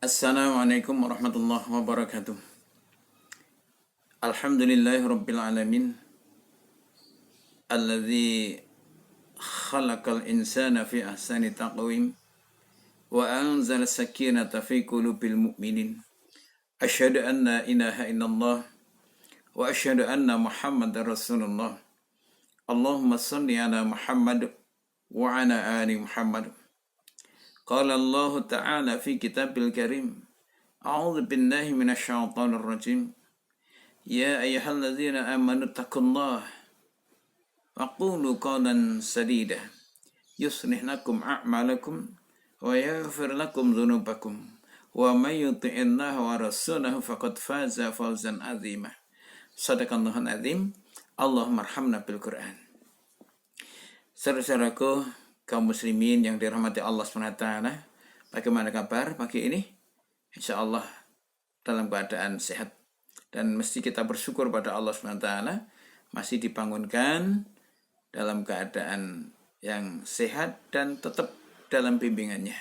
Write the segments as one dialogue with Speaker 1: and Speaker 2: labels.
Speaker 1: Assalamualaikum warahmatullahi wabarakatuh. Alhamdulillahi rabbil alamin. Alladzi khalaqal insana fi ahsani taqwim wa anzala sakinata fi qulubil mu'minin. Asyhadu an la ilaha illallah wa asyhadu anna Muhammadar Rasulullah. Allahumma shalli ala Muhammad wa ala ali Muhammad. Qala Allah Ta'ala fi kitabil karim. A'udzu billahi minasyaitonir rajim. Ya ayyuhalladzina amanu taqullaha wa qulu qawlan sadida yuslih lakum a'malakum wa yaghfir lakum dhunubakum wa may yuti'illaha wa rasulahu faqad faza fawzan 'azima. Shadaqallahul 'azim. Allahumma arhamna bil Qur'an. Saudaraku kaum muslimin yang dirahmati Allah SWT, bagaimana kabar pagi ini? Insyaallah dalam keadaan sehat, dan mesti kita bersyukur pada Allah SWT masih dibangunkan dalam keadaan yang sehat dan tetap dalam bimbingannya,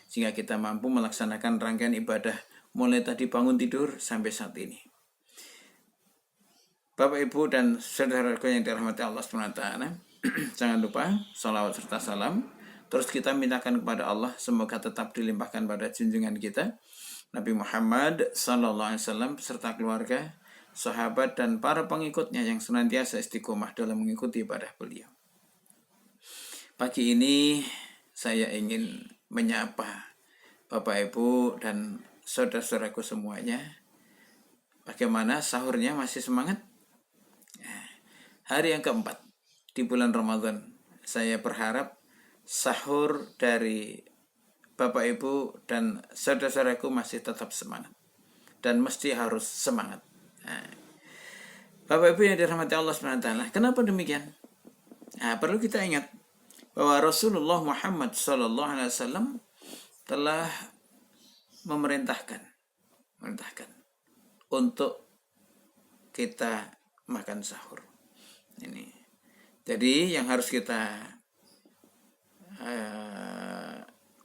Speaker 1: sehingga kita mampu melaksanakan rangkaian ibadah mulai tadi bangun tidur sampai saat ini. Bapak Ibu dan saudaraku yang dirahmati Allah SWT, jangan lupa salawat serta salam terus kita mintakan kepada Allah, semoga tetap dilimpahkan pada junjungan kita Nabi Muhammad SAW serta keluarga, sahabat dan para pengikutnya yang senantiasa istiqomah dalam mengikuti ibadah beliau. Pagi ini saya ingin menyapa Bapak Ibu dan saudara-saudaraku semuanya. Bagaimana sahurnya, masih semangat? Hari yang keempat di bulan Ramadan, saya berharap sahur dari Bapak Ibu dan saudara-saudaraku masih tetap semangat, dan mesti harus semangat. Bapak Ibu yang dirahmati Allah SWT, kenapa demikian? Perlu kita ingat bahwa Rasulullah Muhammad SAW telah memerintahkan untuk kita makan sahur. Ini. Jadi yang harus kita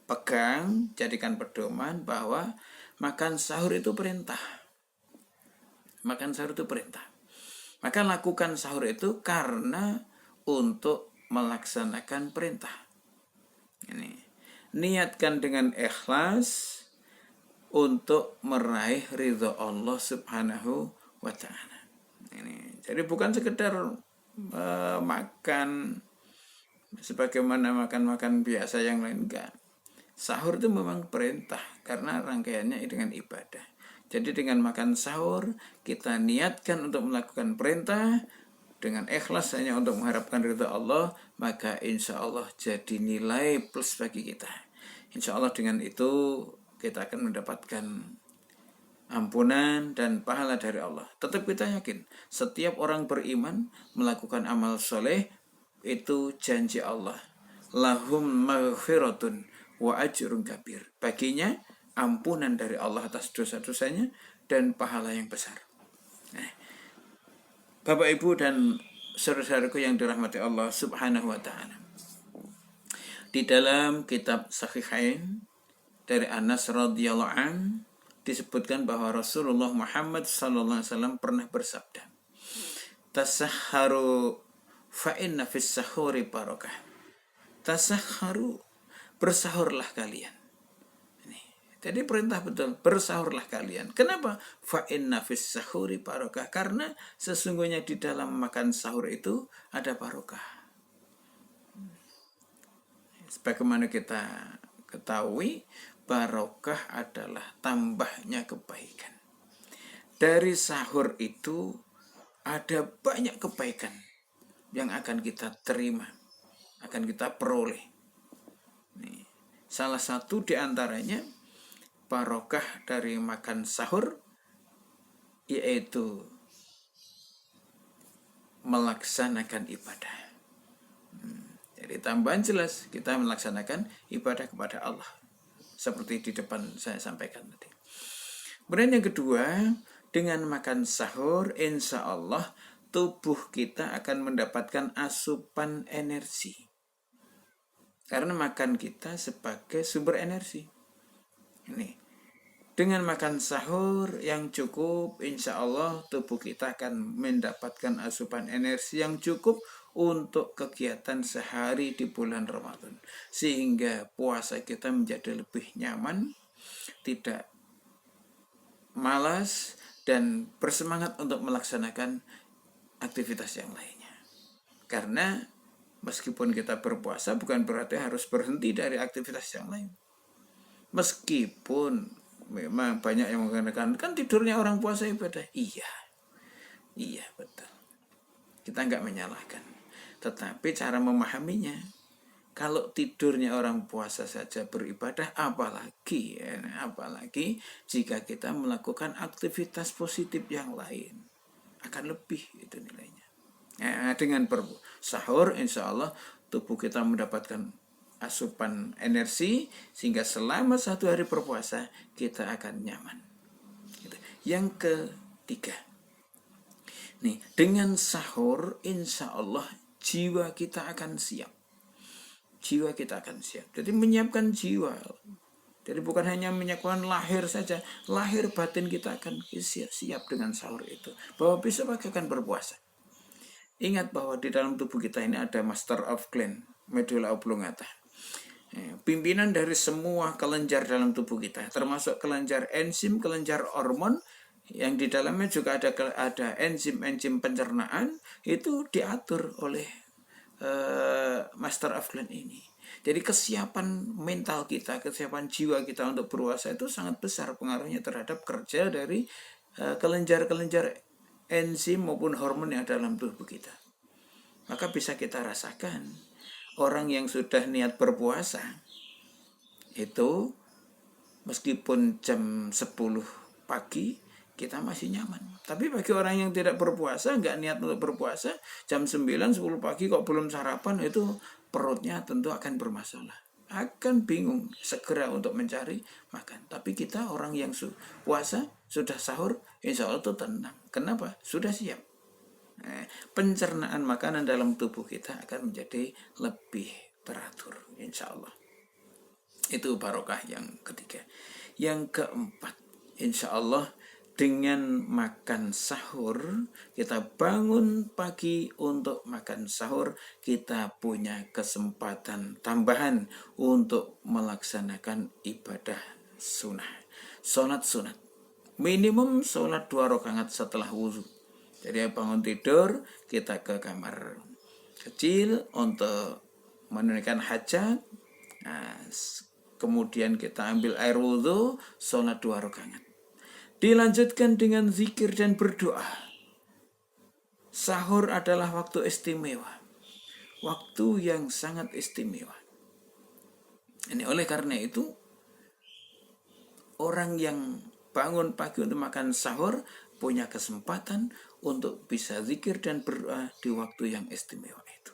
Speaker 1: pegang, jadikan pedoman bahwa makan sahur itu perintah. Makan sahur itu perintah. Maka lakukan sahur itu karena untuk melaksanakan perintah. Ini. Niatkan dengan ikhlas untuk meraih ridho Allah Subhanahu wa Ta'ala. Ini. Jadi bukan sekedar makan sebagaimana makan biasa yang lain, enggak. Sahur itu memang perintah karena rangkaiannya dengan ibadah. Jadi dengan makan sahur kita niatkan untuk melakukan perintah dengan ikhlas hanya untuk mengharapkan ridha Allah, maka insya Allah jadi nilai plus bagi kita. Insya Allah dengan itu kita akan mendapatkan ampunan dan pahala dari Allah. Tetap kita yakin setiap orang beriman melakukan amal soleh itu janji Allah, lahum maghfiratun wa ajrun kabir, baginya ampunan dari Allah atas dosa-dosanya dan pahala yang besar. Bapak Ibu dan saudara-saudaraku yang dirahmati Allah Subhanahu wa Ta'ala, di dalam kitab Sahihain dari Anas radhiyallahu an disebutkan bahwa Rasulullah Muhammad SAW pernah bersabda, tasahharu fa inna fis sahuri barakah. Tasahharu, bersahurlah kalian. Jadi perintah betul, bersahurlah kalian. Kenapa? Fa inna fis sahuri barakah, karena sesungguhnya di dalam makan sahur itu ada barokah. Sebagaimana kita ketahui, barokah adalah tambahnya kebaikan. Dari sahur itu ada banyak kebaikan yang akan kita terima, akan kita peroleh. Salah satu di antaranya barokah dari makan sahur yaitu melaksanakan ibadah. Jadi tambahan jelas kita melaksanakan ibadah kepada Allah, seperti di depan saya sampaikan tadi. Kemudian yang kedua, dengan makan sahur insya Allah tubuh kita akan mendapatkan asupan energi, karena makan kita sebagai sumber energi. Ini Dengan makan sahur yang cukup, insya Allah tubuh kita akan mendapatkan asupan energi yang cukup untuk kegiatan sehari di bulan Ramadan. Sehingga puasa kita menjadi lebih nyaman, tidak malas, dan bersemangat untuk melaksanakan aktivitas yang lainnya. Karena meskipun kita berpuasa bukan berarti harus berhenti dari aktivitas yang lain. Meskipun memang banyak yang mengatakan kan tidurnya orang puasa ibadah. Iya betul. Kita nggak menyalahkan. Tetapi cara memahaminya, kalau tidurnya orang puasa saja beribadah, apalagi jika kita melakukan aktivitas positif yang lain, akan lebih itu nilainya. Dengan sahur, insya Allah tubuh kita mendapatkan asupan energi sehingga selama 1 hari berpuasa kita akan nyaman. Yang ketiga, nih dengan sahur insya Allah jiwa kita akan siap. Jadi menyiapkan jiwa. Jadi bukan hanya menyiapkan lahir saja, lahir batin kita akan siap dengan sahur itu. Bahwa besok pagi akan berpuasa. Ingat bahwa di dalam tubuh kita ini ada master of gland, medulla oblongata. Pimpinan dari semua kelenjar dalam tubuh kita, termasuk kelenjar enzim, kelenjar hormon, yang di dalamnya juga ada enzim-enzim pencernaan, itu diatur oleh master of gland ini. Jadi kesiapan mental kita, kesiapan jiwa kita untuk berpuasa itu sangat besar pengaruhnya terhadap kerja dari kelenjar-kelenjar enzim maupun hormon yang dalam tubuh kita. Maka bisa kita rasakan orang yang sudah niat berpuasa itu meskipun jam 10 pagi kita masih nyaman. Tapi bagi orang yang tidak berpuasa, nggak niat untuk berpuasa, jam 9, 10 pagi kok belum sarapan, itu perutnya tentu akan bermasalah. Akan bingung segera untuk mencari makan. Tapi kita orang yang puasa, sudah sahur, insya Allah itu tenang. Kenapa? Sudah siap. Pencernaan makanan dalam tubuh kita akan menjadi lebih teratur, insya Allah. Itu barokah yang ketiga. Yang keempat, insya Allah dengan makan sahur, kita bangun pagi untuk makan sahur, kita punya kesempatan tambahan untuk melaksanakan ibadah sunnah. Sholat sunat. Minimum sholat 2 rakaat setelah wudhu. Jadi bangun tidur, kita ke kamar kecil untuk menunaikan hajat. Nah, kemudian kita ambil air wudhu, sholat 2 rakaat. Dilanjutkan dengan zikir dan berdoa. Sahur adalah waktu istimewa. Waktu yang sangat istimewa. Ini oleh karena itu, orang yang bangun pagi untuk makan sahur punya kesempatan untuk bisa zikir dan berdoa di waktu yang istimewa itu.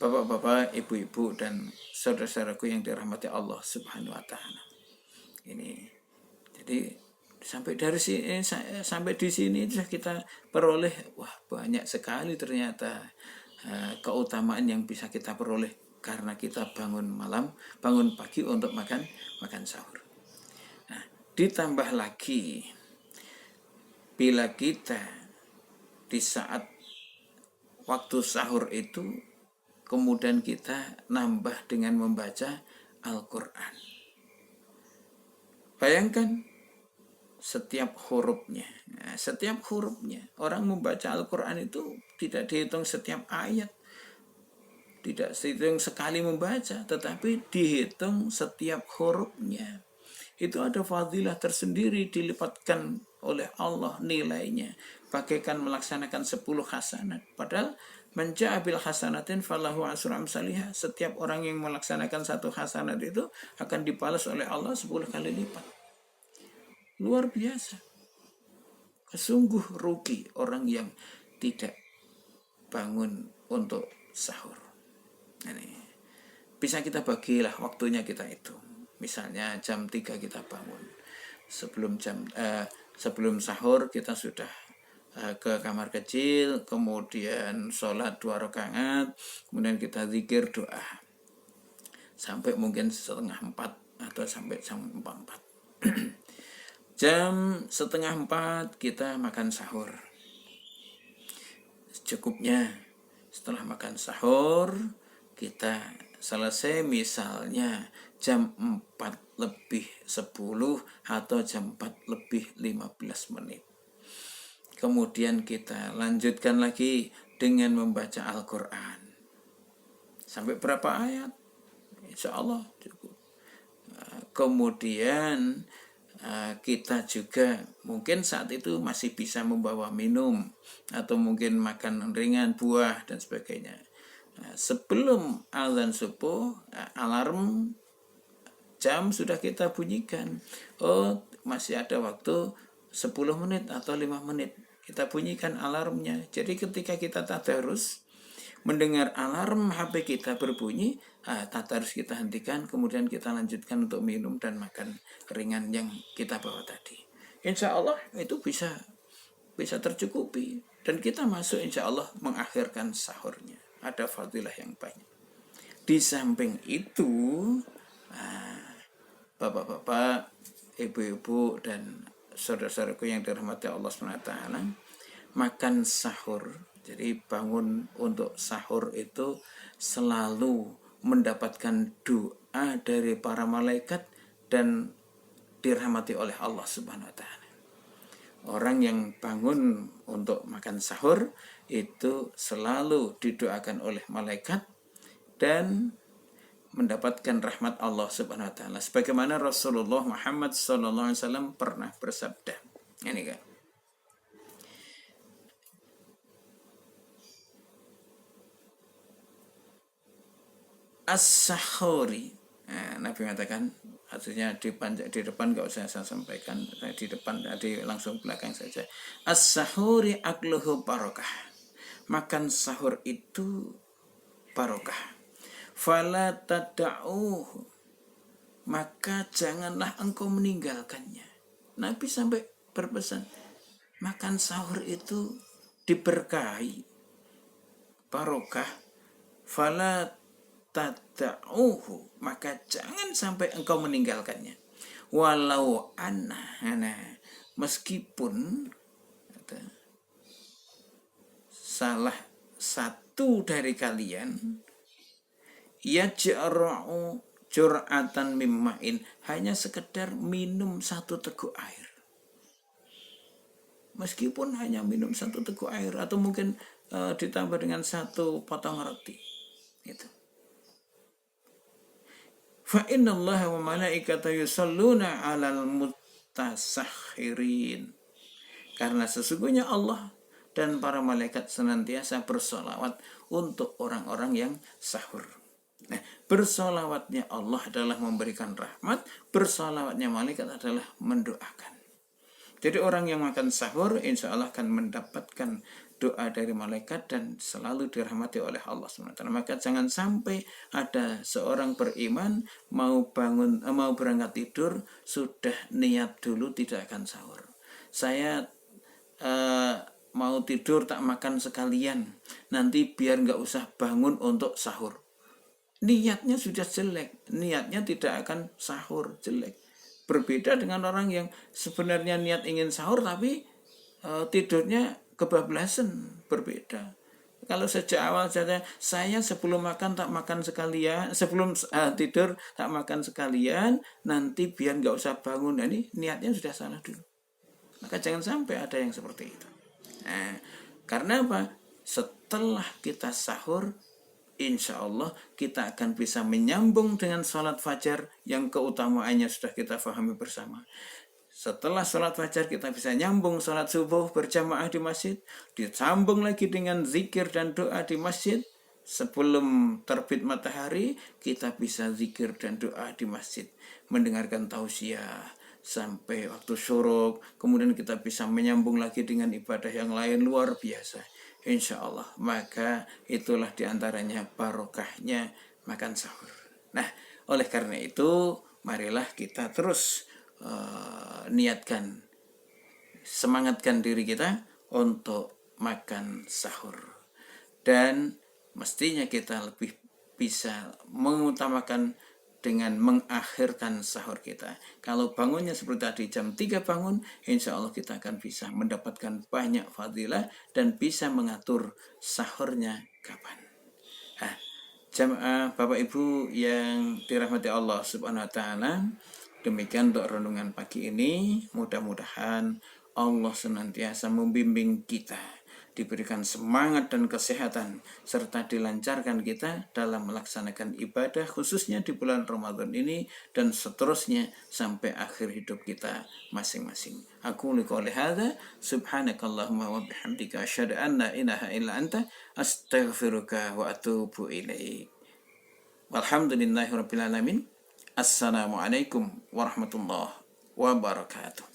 Speaker 1: Bapak-bapak, ibu-ibu, dan saudara-saudaraku yang dirahmati Allah Subhanahu wa Ta'ala. Ini jadi sampai di sini sudah kita peroleh banyak sekali ternyata keutamaan yang bisa kita peroleh karena kita bangun pagi untuk makan sahur. Nah, ditambah lagi bila kita di saat waktu sahur itu kemudian kita nambah dengan membaca Al-Quran. Bayangkan setiap hurufnya. Orang membaca Al-Quran itu tidak dihitung setiap ayat. Tidak dihitung sekali membaca, tetapi dihitung setiap hurufnya. Itu ada fadilah tersendiri dilipatkan oleh Allah nilainya. Bagaikan melaksanakan 10 hasanat. Padahal menja'abil hasanatin falahu asru amsalihah. Setiap orang yang melaksanakan 1 hasanat itu akan dibalas oleh Allah 10 kali lipat. Luar biasa. Sungguh rugi orang yang tidak bangun untuk sahur. Ini bisa kita bagilah waktunya kita itu. Misalnya jam 3 kita bangun. Sebelum sahur kita sudah ke kamar kecil, kemudian sholat 2 rakaat, kemudian kita zikir doa sampai mungkin 3:30 atau sampai jam 4. Jam setengah 4 kita makan sahur. Cukupnya setelah makan sahur kita selesai misalnya jam 4 lebih 10 atau jam 4 lebih 15 menit. Kemudian kita lanjutkan lagi dengan membaca Al-Quran. Sampai berapa ayat? Insya Allah cukup. Kemudian kita juga mungkin saat itu masih bisa membawa minum atau mungkin makan ringan, buah dan sebagainya. Sebelum azan subuh, alarm jam sudah kita bunyikan. Oh, masih ada waktu 10 menit atau 5 menit. Kita bunyikan alarmnya. Jadi ketika kita tadarus, mendengar alarm HP kita berbunyi, tadarus kita hentikan, kemudian kita lanjutkan untuk minum dan makan ringan yang kita bawa tadi. Insya Allah itu bisa tercukupi dan kita masuk insya Allah mengakhirkan sahurnya. Ada fadilah yang banyak. Di samping itu, bapak-bapak, ibu-ibu dan saudara-saudaraku yang dirahmati Allah SWT, makan sahur. Jadi bangun untuk sahur itu selalu mendapatkan doa dari para malaikat dan dirahmati oleh Allah Subhanahu wa taala. Orang yang bangun untuk makan sahur itu selalu didoakan oleh malaikat dan mendapatkan rahmat Allah Subhanahu wa taala. Sebagaimana Rasulullah Muhammad SAW pernah bersabda. Ini kan. As-sahuri. Nabi mengatakan, artinya di depan nggak usah saya sampaikan, di depan, langsung belakang saja. As-sahuri akluhu barokah. Makan sahur itu barokah. Fala tada'uhu. Maka janganlah engkau meninggalkannya. Nabi sampai berpesan, makan sahur itu diberkahi, barokah. Fala tada'uhu, maka jangan sampai engkau meninggalkannya. Walau meskipun salah satu dari kalian yajra'u jur'atan mimma'in, hanya sekedar minum 1 teguk air. Meskipun hanya minum 1 teguk air atau mungkin ditambah dengan 1 potong roti. Gitu. Fa innallaha wa malaikatahu yusalluna 'alal mutasakhirin. Karena sesungguhnya Allah dan para malaikat senantiasa bersolawat untuk orang-orang yang sahur. Nah, bersolawatnya Allah adalah memberikan rahmat, bersolawatnya malaikat adalah mendoakan. Jadi orang yang makan sahur insya Allah akan mendapatkan doa dari malaikat dan selalu dirahmati oleh Allah SWT. Maka jangan sampai ada seorang beriman mau berangkat tidur sudah niat dulu tidak akan sahur. Saya mau tidur tak makan sekalian, nanti biar nggak usah bangun untuk sahur. Niatnya sudah jelek, niatnya tidak akan sahur, jelek. Berbeda dengan orang yang sebenarnya niat ingin sahur tapi tidurnya kebablasan, berbeda. Kalau sejak awal saja saya sebelum makan tak makan sekalian, sebelum tidur tak makan sekalian, nanti biar nggak usah bangun. Nah, ini niatnya sudah salah dulu. Maka jangan sampai ada yang seperti itu. Nah, karena apa? Setelah kita sahur, insya Allah kita akan bisa menyambung dengan sholat fajar yang keutamaannya sudah kita pahami bersama. Setelah sholat fajar kita bisa nyambung sholat subuh berjamaah di masjid, disambung lagi dengan zikir dan doa di masjid. Sebelum terbit matahari kita bisa zikir dan doa di masjid, mendengarkan tausiah sampai waktu syuruk. Kemudian kita bisa menyambung lagi dengan ibadah yang lain, luar biasa insya Allah. Maka itulah diantaranya barokahnya makan sahur. Nah, oleh karena itu marilah kita terus niatkan, semangatkan diri kita untuk makan sahur. Dan mestinya kita lebih bisa mengutamakan dengan mengakhirkan sahur kita. Kalau bangunnya seperti tadi jam 3 bangun, insya Allah kita akan bisa mendapatkan banyak fadilah dan bisa mengatur sahurnya kapan. Jamaah Bapak Ibu yang dirahmati Allah Subhanahu wa taala, demikian untuk renungan pagi ini. Mudah-mudahan Allah senantiasa membimbing kita, diberikan semangat dan kesehatan, serta dilancarkan kita dalam melaksanakan ibadah, khususnya di bulan Ramadan ini dan seterusnya sampai akhir hidup kita masing-masing. Aku qouli hadza, subhanakallahumma wa bihamdika asyhadu an la ilaha illa anta astaghfiruka wa atubu ilaik. Walhamdulillahirabbil alamin. Assalamualaikum warahmatullahi wabarakatuh.